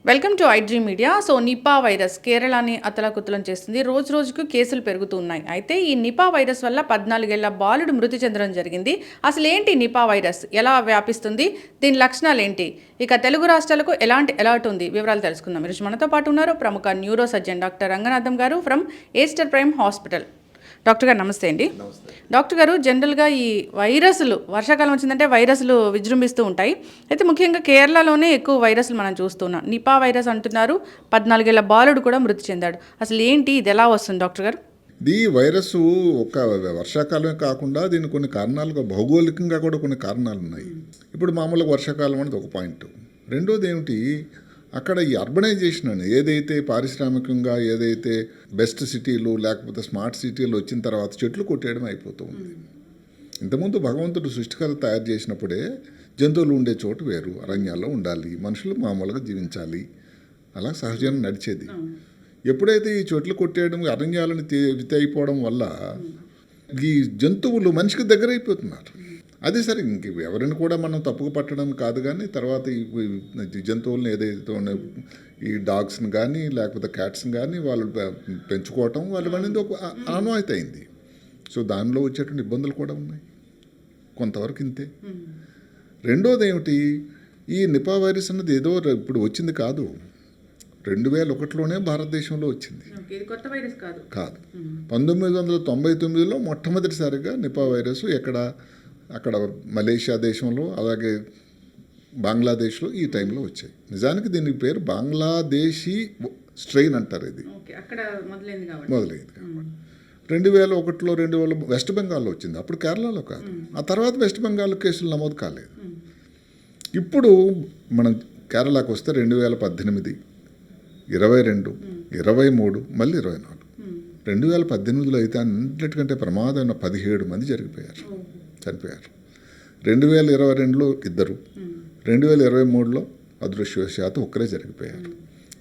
Welcome to iDream media. So Nipah virus కేరళని అతలాకుతలం చేస్తుంది. రోజు రోజుకు కేసులు పెరుగుతూ ఉన్నాయి. అయితే ఈ నిపా వైరస్ వల్ల 14 ఏళ్ల బాలుడు మృతి చెందడం జరిగింది. అసలు ఏంటి నిపా వైరస్, ఎలా వ్యాపిస్తుంది, దీని లక్షణాలు ఏంటి, ఇక తెలుగు రాష్ట్రాలకు ఎలాంటి అలర్ట్ ఉంది, వివరాలు తెలుసుకుందాం. ఈరోజు మనతో పాటు ఉన్నారు ప్రముఖ న్యూరో సర్జన్ డాక్టర్ రంగనాథం గారు from Aster prime hospital. Doctor గారు నమస్తే అండి. డాక్టర్ గారు, జనరల్గా ఈ వైరస్లు వర్షాకాలం వచ్చిందంటే వైరస్లు విజృంభిస్తూ ఉంటాయి. అయితే ముఖ్యంగా కేరళలోనే ఎక్కువ వైరస్లు మనం చూస్తున్నాం. నిపా వైరస్ అంటున్నారు. 14 ఏళ్ల బాలుడు కూడా మృతి చెందాడు. అసలు ఏంటి, ఇది ఎలా వస్తుంది డాక్టర్ గారు? ఈ వైరస్ ఒక వర్షాకాలమే కాకుండా దీనికి కొన్ని కారణాలుగా భౌగోళికంగా కూడా కొన్ని కారణాలు ఉన్నాయి. ఇప్పుడు మామూలుగా వర్షాకాలం అనేది ఒక పాయింట్. రెండోది ఏమిటి, అక్కడ ఈ అర్బనైజేషన్ అని ఏదైతే పారిశ్రామికంగా ఏదైతే బెస్ట్ సిటీలు లేకపోతే స్మార్ట్ సిటీలు వచ్చిన తర్వాత చెట్లు కొట్టేయడం అయిపోతూ ఉంది. ఇంతకుముందు భగవంతుడు సృష్టికర్త తయారు చేసినప్పుడే జంతువులు ఉండే చోటు వేరు, అరణ్యాల్లో ఉండాలి, మనుషులు మామూలుగా జీవించాలి, అలా సహజంగా నడిచేది. ఎప్పుడైతే ఈ చెట్లు కొట్టేయడం అరణ్యాలను అయిపోవడం వల్ల ఈ జంతువులు మనిషికి దగ్గర అయిపోతున్నారు. అదే సరే, ఇంక ఎవరిని కూడా మనం తప్పుగా పట్టడం కాదు, కానీ తర్వాత ఈ జంతువులను ఏదైతే ఈ డాగ్స్ని కానీ లేకపోతే క్యాట్స్ని కానీ వాళ్ళు పెంచుకోవటం వాళ్ళు అనేది ఒక ఆనవాయితీ అయింది. సో దానిలో వచ్చేటువంటి ఇబ్బందులు కూడా ఉన్నాయి, కొంతవరకు ఇంతే. రెండోది ఏమిటి, ఈ నిపా వైరస్ అన్నది ఏదో ఇప్పుడు వచ్చింది కాదు, 2001లోనే భారతదేశంలో వచ్చింది కాదు. 1999లో మొట్టమొదటిసారిగా నిపా వైరస్ అక్కడ మలేషియా దేశంలో అలాగే బంగ్లాదేశ్లో ఈ టైంలో వచ్చాయి. నిజానికి దీనికి పేరు బంగ్లాదేశీ స్ట్రెయిన్ అంటారు. ఇది మొదలైంది కాబట్టి 2001లో వెస్ట్ బెంగాల్లో వచ్చింది, అప్పుడు కేరళలో కాదు. ఆ తర్వాత వెస్ట్ బెంగాల్లో కేసులు నమోదు కాలేదు. ఇప్పుడు మనం కేరళకు వస్తే 2018, 22, 23, మళ్ళీ 24. 2018లో అయితే అన్నిటికంటే ప్రమాదమైన 17 మంది చనిపోయారు. 2022లో 2, 2023లో అదృష్టవశాత్తు ఒక్కరే జరిగిపోయారు.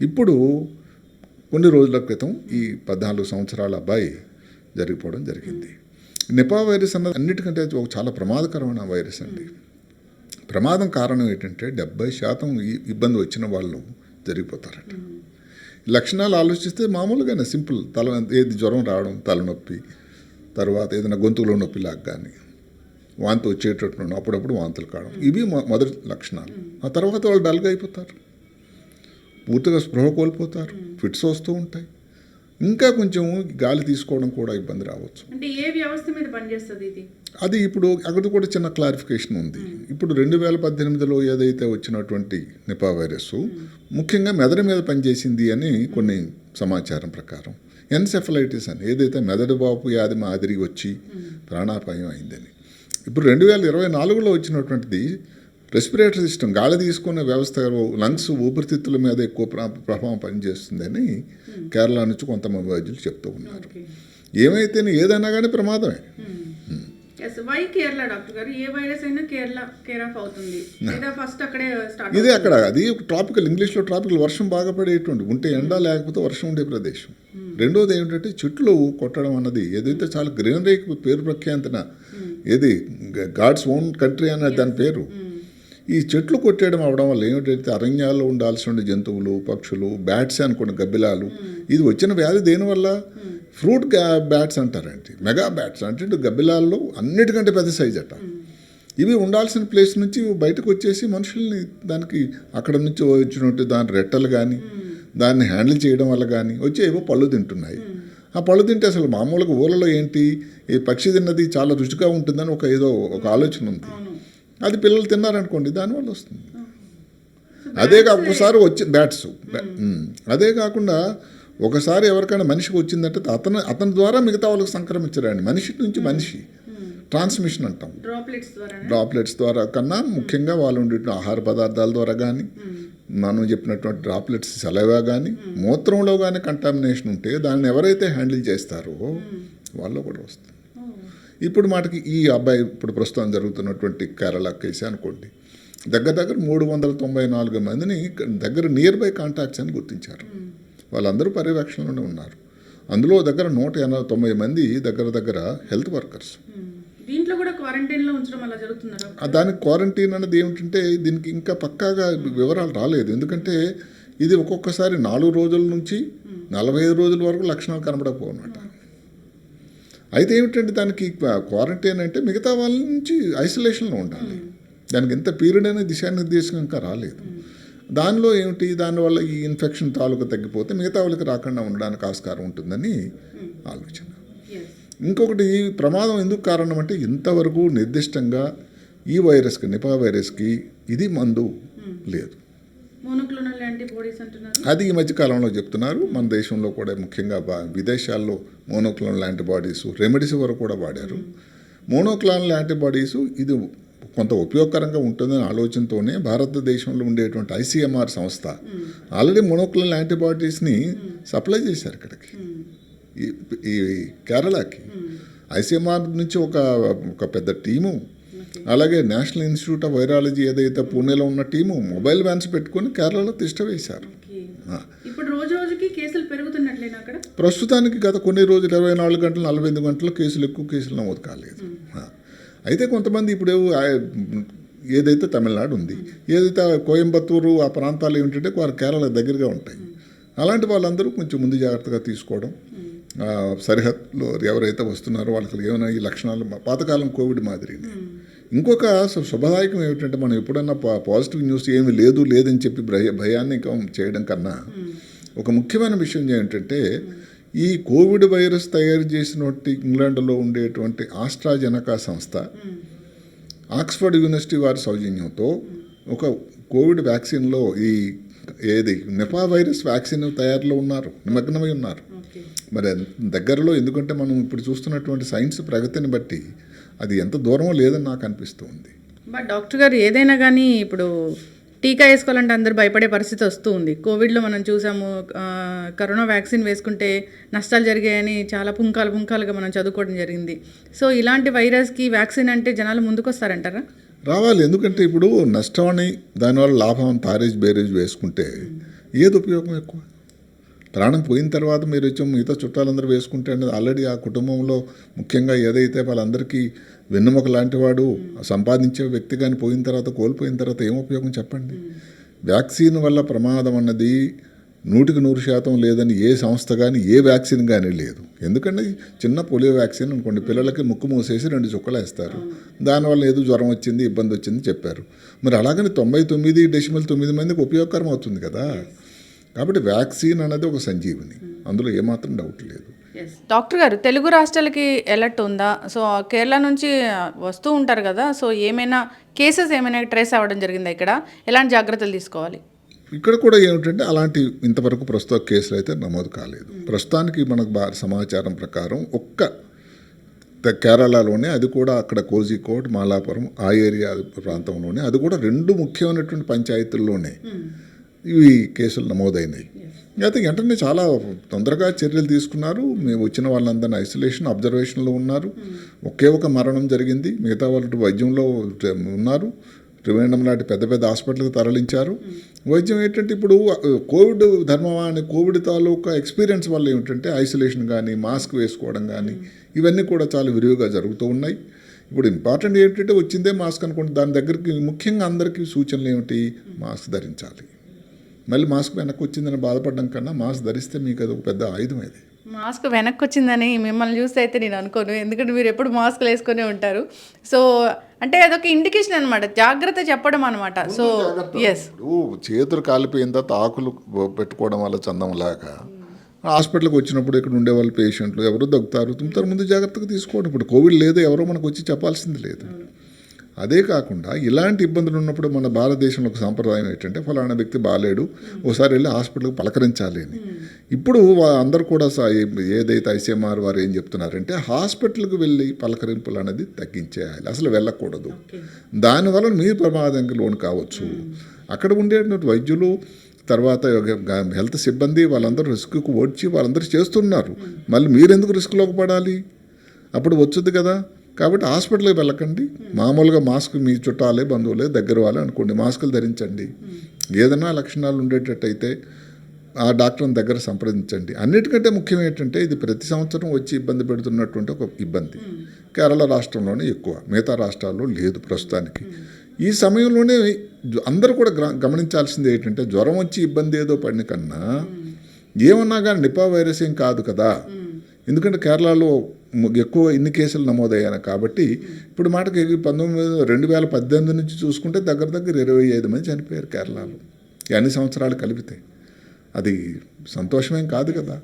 ఇప్పుడు కొన్ని రోజుల క్రితం ఈ 14 సంవత్సరాల అబ్బాయి జరిగిపోవడం జరిగింది. నిపా వైరస్ అన్నది అన్నిటికంటే ఒక చాలా ప్రమాదకరమైన వైరస్ అండి. ప్రమాదం కారణం ఏంటంటే 70% ఇబ్బంది వచ్చిన వాళ్ళు జరిగిపోతారట. లక్షణాలు ఆలోచిస్తే మామూలుగానే సింపుల్, ఏది జ్వరం రావడం, తలనొప్పి, తర్వాత ఏదైనా గొంతులో నొప్పిలాగా కానీ వాంతి వచ్చేటట్టు అప్పుడప్పుడు వాంతులు కావడం, ఇవి మొదటి లక్షణాలు. ఆ తర్వాత వాళ్ళు డల్గా అయిపోతారు, పూర్తిగా స్పృహ కోల్పోతారు, ఫిట్స్ వస్తూ ఉంటాయి. ఇంకా కొంచెం గాలి తీసుకోవడం కూడా ఇబ్బంది రావచ్చు. అంటే ఏ వ్యవస్థ మీద పనిచేస్తుంది ఇది? అది ఇప్పుడు అక్కడ కూడా చిన్న క్లారిఫికేషన్ ఉంది. ఇప్పుడు 2018లో ఏదైతే వచ్చినటువంటి నిపా వైరస్ ముఖ్యంగా మెదడు మీద పనిచేసింది అని కొన్ని సమాచారం ప్రకారం. ఎన్సెఫలైటిస్ అని ఏదైతే మెదడు బాపు వ్యాధి మాదిరి వచ్చి ప్రాణాపాయం అయిందని. ఇప్పుడు 2024లో వచ్చినటువంటిది రెస్పిరేటరీ సిస్టమ్, గాలి తీసుకునే వ్యవస్థ, లంగ్స్, ఊపిరితిత్తుల మీద ఎక్కువ ప్రభావం పనిచేస్తుందని కేరళ నుంచి కొంతమంది వైద్యులు చెప్తూ ఉన్నారు. ఏమైతే ఏదైనా కానీ ప్రమాదమే. ఇది అక్కడ అది ట్రాపికల్, ఇంగ్లీష్లో ట్రాపికల్, వర్షం బాగా పడేటువంటి ఉంటే ఎండ లేకపోతే వర్షం ఉండే ప్రదేశం. రెండోది ఏమిటంటే చెట్లు కొట్టడం అన్నది ఏదైతే చాలా గ్రీనరీకి పేరు ప్రఖ్యాంతన, ఏది గాడ్స్ ఓన్ కంట్రీ అనే దాని పేరు. ఈ చెట్లు కొట్టేయడం అవడం వల్ల ఏమిటైతే అరణ్యాల్లో ఉండాల్సిన జంతువులు, పక్షులు, బ్యాట్స్ అనుకున్న గబ్బిలాలు, ఇది వచ్చిన వ్యాధి దేనివల్ల, ఫ్రూట్ బ్యాట్స్ అంటారండి, మెగా బ్యాట్స్ అంటే గబ్బిలాల్లో అన్నిటికంటే పెద్ద సైజ్ అట. ఇవి ఉండాల్సిన ప్లేస్ నుంచి బయటకు వచ్చేసి మనుషుల్ని దానికి అక్కడ నుంచి వచ్చినట్టు దాని రెట్టలు కానీ దాన్ని హ్యాండిల్ చేయడం వల్ల కానీ వచ్చి ఏవో పళ్ళు తింటున్నాయి. ఆ పళ్ళు తింటే అసలు మామూలుగా ఊళ్ళలో ఏంటి, ఈ పక్షి తిన్నది చాలా రుచిగా ఉంటుందని ఏదో ఒక ఆలోచన ఉంది. అది పిల్లలు తిన్నారనుకోండి, దానివల్ల వస్తుంది. అదే ఒకసారి వచ్చి బ్యాట్స్, అదే కాకుండా ఒకసారి ఎవరికైనా మనిషికి వచ్చిందంటే అతని ద్వారా మిగతా వాళ్ళకి సంక్రమించరండి. మనిషి నుంచి మనిషి ట్రాన్స్మిషన్ అంటాం. డ్రాప్లెట్స్ ద్వారా కన్నా ముఖ్యంగా వాళ్ళు ఉండే ఆహార పదార్థాల ద్వారా కానీ, మనం చెప్పినటువంటి డ్రాప్లెట్స్ సెలవా కానీ, మూత్రంలో కానీ కంటామినేషన్ ఉంటే దాన్ని ఎవరైతే హ్యాండిల్ చేస్తారో వాళ్ళు కూడా వస్తుంది. ఇప్పుడు మాటకి ఈ అబ్బాయి ఇప్పుడు ప్రస్తుతం జరుగుతున్నటువంటి కేరళ కేసు అనుకోండి, దగ్గర 394 మందిని నియర్ బై కాంటాక్ట్స్ అని గుర్తించారు. వాళ్ళందరూ పర్యవేక్షణలోనే ఉన్నారు. అందులో 190 మంది దగ్గర హెల్త్ వర్కర్స్. దీంట్లో కూడా క్వారంటైన్లో ఉంచడం అలా జరుగుతుందా? దానికి క్వారంటైన్ అనేది ఏమిటంటే దీనికి ఇంకా పక్కాగా వివరాలు రాలేదు. ఎందుకంటే ఇది ఒక్కొక్కసారి 4 రోజుల నుంచి 45 రోజుల వరకు లక్షణాలు కనబడకపోవన్నమాట. అయితే ఏమిటంటే దానికి క్వారంటైన్ అంటే మిగతా వాళ్ళ నుంచి ఐసోలేషన్లో ఉండాలి. దానికి ఎంత పీరియడ్ అనేది దిశానిర్దేశం ఇంకా రాలేదు. దానిలో ఏమిటి, దానివల్ల ఈ ఇన్ఫెక్షన్ తాలూకు తగ్గిపోతే మిగతా వాళ్ళకి రాకుండా ఉండడానికి ఆస్కారం ఉంటుందని ఆలోచన. ఇంకొకటి ప్రమాదం ఎందుకు కారణం అంటే ఇంతవరకు నిర్దిష్టంగా ఈ వైరస్కి, నిపా వైరస్కి ఇది మందు లేదు. అది ఈ మధ్య కాలంలో చెప్తున్నారు. మన దేశంలో కూడా ముఖ్యంగా విదేశాల్లో మోనోక్లోనల్ యాంటీబాడీస్, రెమెడిసివిర్ కూడా వాడారు. మోనోక్లోనల్ యాంటీబాడీస్ ఇది కొంత ఉపయోగకరంగా ఉంటుందనే ఆలోచనతోనే భారతదేశంలో ఉండేటువంటి ఐసీఎంఆర్ సంస్థ ఆల్రెడీ మోనోక్లోనల్ యాంటీబాడీస్ని సప్లై చేశారు ఇక్కడికి, ఈ కేరళకి. ఐసీఎంఆర్ నుంచి ఒక పెద్ద టీము, అలాగే నేషనల్ ఇన్స్టిట్యూట్ ఆఫ్ వైరాలజీ ఏదైతే పూణేలో ఉన్న టీము మొబైల్ వ్యాన్స్ పెట్టుకొని కేరళలో తిష్ట వేశారు. ఇప్పుడు రోజు రోజుకి కేసులు పెరుగుతున్నట్లేనా అక్కడ? ప్రస్తుతానికి గత కొన్ని రోజులు 24 గంటలు 48 గంటల్లో ఎక్కువ కేసులు నమోదు కాలేదు. అయితే కొంతమంది ఇప్పుడు ఏదైతే తమిళనాడు ఉంది, ఏదైతే కోయంబత్తూరు ఆ ప్రాంతాలు ఏమిటంటే వారు కేరళ దగ్గరగా ఉంటాయి. అలాంటి వాళ్ళందరూ కొంచెం ముందు జాగ్రత్తగా తీసుకోవడం, సరిహద్దులో ఎవరైతే వస్తున్నారో వాళ్ళకి ఏమైనా ఈ లక్షణాలు పాతకాలం కోవిడ్ మాదిరిని. ఇంకొక శుభదాయకం ఏమిటంటే మనం ఎప్పుడన్నా పాజిటివ్ న్యూస్ ఏమీ లేదని చెప్పి భయాన్ని చేయడం కన్నా ఒక ముఖ్యమైన విషయం ఏంటంటే ఈ కోవిడ్ వైరస్ తయారు చేసినటువంటి ఇంగ్లాండ్లో ఉండేటువంటి ఆస్ట్రాజెనకా సంస్థ, ఆక్స్ఫర్డ్ యూనివర్సిటీ వారి సౌజన్యంతో ఒక కోవిడ్ వ్యాక్సిన్లో ఏది నిపా వైరస్ వ్యాక్సిన్ తయారీలో ఉన్నారు, నిమగ్నమై ఉన్నారు. మరి దగ్గరలో, ఎందుకంటే మనం ఇప్పుడు చూస్తున్నటువంటి సైన్స్ ప్రగతిని బట్టి అది ఎంత దూరమో లేదని నాకు అనిపిస్తుంది. బట్ డాక్టర్ గారు, ఏదైనా కానీ ఇప్పుడు టీకా వేసుకోవాలంటే అందరూ భయపడే పరిస్థితి వస్తూ ఉంది. కోవిడ్లో మనం చూసాము, కరోనా వ్యాక్సిన్ వేసుకుంటే నష్టాలు జరిగాయని చాలా పుంకాలుగా మనం చదువుకోవడం జరిగింది. సో ఇలాంటి వైరస్కి వ్యాక్సిన్ అంటే జనాలు ముందుకు వస్తారంటారా? రావాలి. ఎందుకంటే ఇప్పుడు నష్టమని దానివల్ల లాభం తారేజ్ బేరేజ్ వేసుకుంటే ఏది ఉపయోగం ఎక్కువ? ప్రాణం పోయిన తర్వాత మీరు వచ్చి మిగతా చుట్టాలందరూ వేసుకుంటే అనేది ఆల్రెడీ ఆ కుటుంబంలో ముఖ్యంగా ఏదైతే వాళ్ళందరికీ వెన్నెముక లాంటి వాడు సంపాదించే వ్యక్తి కానీ పోయిన తర్వాత, కోల్పోయిన తర్వాత ఏం ఉపయోగం చెప్పండి? వ్యాక్సిన్ వల్ల ప్రమాదం అన్నది 100% లేదని ఏ సంస్థ కానీ ఏ వ్యాక్సిన్ కానీ లేదు. ఎందుకంటే చిన్న పోలియో వ్యాక్సిన్ అనుకోండి, పిల్లలకి ముక్కు మూసేసి 2 చుక్కలు వేస్తారు, దానివల్ల ఏదో జ్వరం వచ్చింది, ఇబ్బంది వచ్చింది చెప్పారు. మరి అలాగని 99.9 మందికి ఉపయోగకరం అవుతుంది కదా. కాబట్టి వ్యాక్సిన్ అనేది ఒక సంజీవిని, అందులో ఏమాత్రం డౌట్ లేదు. డాక్టర్ గారు, తెలుగు రాష్ట్రాలకి అలర్ట్ ఉందా? సో కేరళ నుంచి వస్తూ ఉంటారు కదా, సో ఏమైనా కేసెస్ ఏమైనా ట్రేస్ అవ్వడం జరిగిందా? ఇక్కడ ఎలాంటి జాగ్రత్తలు తీసుకోవాలి? ఇక్కడ కూడా ఏమిటంటే అలాంటి ఇంతవరకు ప్రస్తుత కేసులు అయితే నమోదు కాలేదు. ప్రస్తుతానికి మనకు సమాచారం ప్రకారం కేరళలోనే, అది కూడా అక్కడ కోజికోడ్, మాలాపురం ఆ ఏరియా ప్రాంతంలోనే, అది కూడా 2 ముఖ్యమైనటువంటి పంచాయతీల్లోనే ఇవి కేసులు నమోదైనాయి. అయితే వెంటనే చాలా తొందరగా చర్యలు తీసుకున్నారు. మేము వచ్చిన వాళ్ళందరినీ ఐసోలేషన్, అబ్జర్వేషన్లో ఉన్నారు. ఒక మరణం జరిగింది, మిగతా వాళ్ళు వైద్యంలో ఉన్నారు. త్రివేంద్రం లాంటి పెద్ద హాస్పిటల్కి తరలించారు. వైద్యం ఏంటంటే ఇప్పుడు కోవిడ్ ధర్మవాణి, కోవిడ్ తాలూకా ఎక్స్పీరియన్స్ వల్ల ఏమిటంటే ఐసోలేషన్ కానీ, మాస్క్ వేసుకోవడం కానీ ఇవన్నీ కూడా చాలా విరివిగా జరుగుతూ ఉన్నాయి. ఇప్పుడు ఇంపార్టెంట్ ఏంటంటే వచ్చిందే మాస్క్ అనుకోండి, దాని దగ్గరికి ముఖ్యంగా అందరికీ సూచనలు ఏమిటి? మాస్క్ ధరించాలి. మళ్ళీ మాస్క్ వెనక్కి వచ్చిందని బాధపడడం కన్నా మాస్క్ ధరిస్తే మీకు అది ఒక పెద్ద ఆయుధం. అది మాస్క్ వెనక్కి వచ్చిందని మిమ్మల్ని చూస్తే అయితే నేను అనుకోను, ఎందుకంటే మీరు ఎప్పుడు మాస్క్లు వేసుకునే ఉంటారు. సో అంటే అదొక ఇండికేషన్ అనమాట, జాగ్రత్త చెప్పడం అనమాట. సో ఎస్, చేతులు కాలిపోయిన తర్వాత ఆకులు పెట్టుకోవడం వల్ల చందంలాగా హాస్పిటల్కి వచ్చినప్పుడు ఇక్కడ ఉండే వాళ్ళు పేషెంట్లు ఎవరు తుమ్ముతారు, ముందు జాగ్రత్తగా తీసుకోవడం. ఇప్పుడు కోవిడ్ లేదు, ఎవరో మనకు వచ్చి చెప్పాల్సింది లేదు. అదే కాకుండా ఇలాంటి ఇబ్బందులు ఉన్నప్పుడు మన భారతదేశంలో ఒక సాంప్రదాయం ఏంటంటే ఫలానా వ్యక్తి బాగాలేడు, ఒకసారి వెళ్ళి హాస్పిటల్కి పలకరించాలి అని. ఇప్పుడు అందరూ కూడా ఏదైతే ఐసీఎంఆర్ వారు ఏం చెప్తున్నారంటే హాస్పిటల్కి వెళ్ళి పలకరింపులు అనేది తగ్గించేయాలి, అసలు వెళ్ళకూడదు. దానివల్ల మీరు ప్రమాదానికి లోను కావచ్చు. అక్కడ ఉండేటువంటి వైద్యులు, తర్వాత హెల్త్ సిబ్బంది వాళ్ళందరూ రిస్క్కు వచ్చి వాళ్ళందరూ చేస్తున్నారు. మళ్ళీ మీరెందుకు రిస్క్లోకి పడాలి? అప్పుడు వచ్చుద్ది కదా. కాబట్టి హాస్పిటల్కి వెళ్ళకండి, మామూలుగా మాస్క్ మీ చుట్టాలే, బంధువులే, దగ్గర వాళ్ళే అనుకోండి, మాస్కులు ధరించండి. ఏదైనా లక్షణాలు ఉండేటట్టయితే ఆ డాక్టర్ని దగ్గర సంప్రదించండి. అన్నిటికంటే ముఖ్యం ఏంటంటే ఇది ప్రతి సంవత్సరం వచ్చి ఇబ్బంది పెడుతున్నటువంటి ఒక ఇబ్బంది కేరళ రాష్ట్రంలోనే ఎక్కువ, మిగతా రాష్ట్రాల్లో లేదు ప్రస్తుతానికి. ఈ సమయంలోనే అందరూ కూడా గమనించాల్సింది ఏంటంటే జ్వరం వచ్చి ఇబ్బంది ఏదో పడిన కన్నా ఏమన్నా కానీ నిపా వైరస్ ఏం కాదు కదా. ఎందుకంటే కేరళలో ఎక్కువ ఇన్ని కేసులు నమోదయ్యాయి కాబట్టి ఇప్పుడు మాటకి 2018 నుంచి చూసుకుంటే దగ్గర 25 మంది చనిపోయారు కేరళలో ఈ అన్ని సంవత్సరాలు కలిపితే. అది సంతోషమేం కాదు కదా.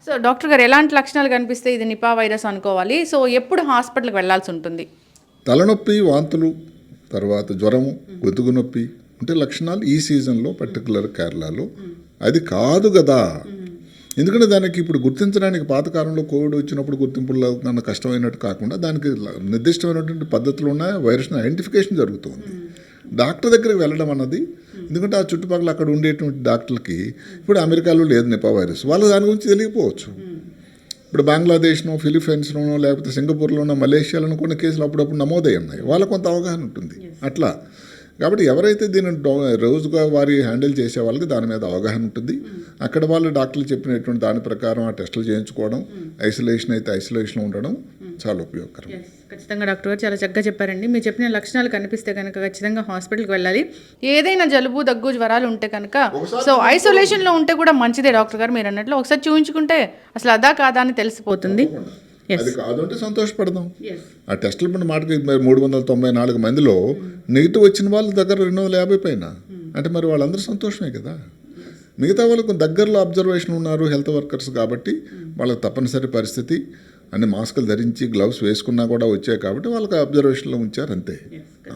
సో డాక్టర్ గారు ఎలాంటి లక్షణాలు కనిపిస్తే ఇది నిపా వైరస్ అనుకోవాలి? సో ఎప్పుడు హాస్పిటల్కి వెళ్ళాల్సి ఉంటుంది? తలనొప్పి, వాంతులు, తర్వాత జ్వరము, గొంతుకు నొప్పి ఉంటే లక్షణాలు ఈ సీజన్లో పర్టికులర్ కేరళలో. అది కాదు కదా. ఎందుకంటే దానికి ఇప్పుడు గుర్తించడానికి పాతకాలంలో కోవిడ్ వచ్చినప్పుడు గుర్తింపుల్లో కన్నా కష్టమైనట్టు కాకుండా దానికి నిర్దిష్టమైనటువంటి పద్ధతులు ఉన్నాయి. వైరస్ని ఐడెంటిఫికేషన్ జరుగుతుంది. డాక్టర్ దగ్గరికి వెళ్ళడం అన్నది, ఎందుకంటే ఆ చుట్టుపక్కల అక్కడ ఉండేటువంటి డాక్టర్లకి ఇప్పుడు అమెరికాలో లేదు నిపా వైరస్, వాళ్ళు దాని గురించి తెలియకపోవచ్చు. ఇప్పుడు బంగ్లాదేశ్నో, ఫిలిప్పైన్స్లోనో, లేకపోతే సింగపూర్లోనో, మలేషియాలోనో కొన్ని కేసులు అప్పుడప్పుడు నమోదై ఉన్నాయి. వాళ్ళకు కొంత అవగాహన ఉంటుంది అట్లా. కాబట్టి ఎవరైతే దీన్ని రోజుగా వారి హ్యాండిల్ చేసే వాళ్ళకి దాని మీద అవగాహన ఉంటుంది. అక్కడ వాళ్ళు డాక్టర్లు చెప్పినటువంటి దాని ప్రకారం ఆ టెస్టులు చేయించుకోవడం, ఐసోలేషన్ అయితే ఐసోలేషన్లో ఉండడం చాలా ఉపయోగకరం. ఖచ్చితంగా డాక్టర్ గారు చాలా చక్కగా చెప్పారండి. మీరు చెప్పిన లక్షణాలు కనిపిస్తే కనుక ఖచ్చితంగా హాస్పిటల్కి వెళ్ళాలి. ఏదైనా జలుబు, దగ్గు, జ్వరాలు ఉంటే కనుక సో ఐసోలేషన్లో ఉంటే కూడా మంచిదే డాక్టర్ గారు. మీరు అన్నట్లు ఒకసారి చూపించుకుంటే అసలు అదా కాదా అని తెలిసిపోతుంది. అది కాదు అంటే సంతోషపడదాం. ఆ టెస్టులు మన మాటకి 394 మందిలో నెగిటివ్ వచ్చిన వాళ్ళు దగ్గర 250 పైన అంటే మరి వాళ్ళందరూ సంతోషమే కదా. మిగతా వాళ్ళకు దగ్గరలో అబ్జర్వేషన్ ఉన్నారు హెల్త్ వర్కర్స్ కాబట్టి వాళ్ళకి తప్పనిసరి పరిస్థితి అన్ని మాస్కులు ధరించి గ్లవ్స్ వేసుకున్నా కూడా వచ్చాయి కాబట్టి వాళ్ళకి అబ్జర్వేషన్లో ఉంచారు అంతే.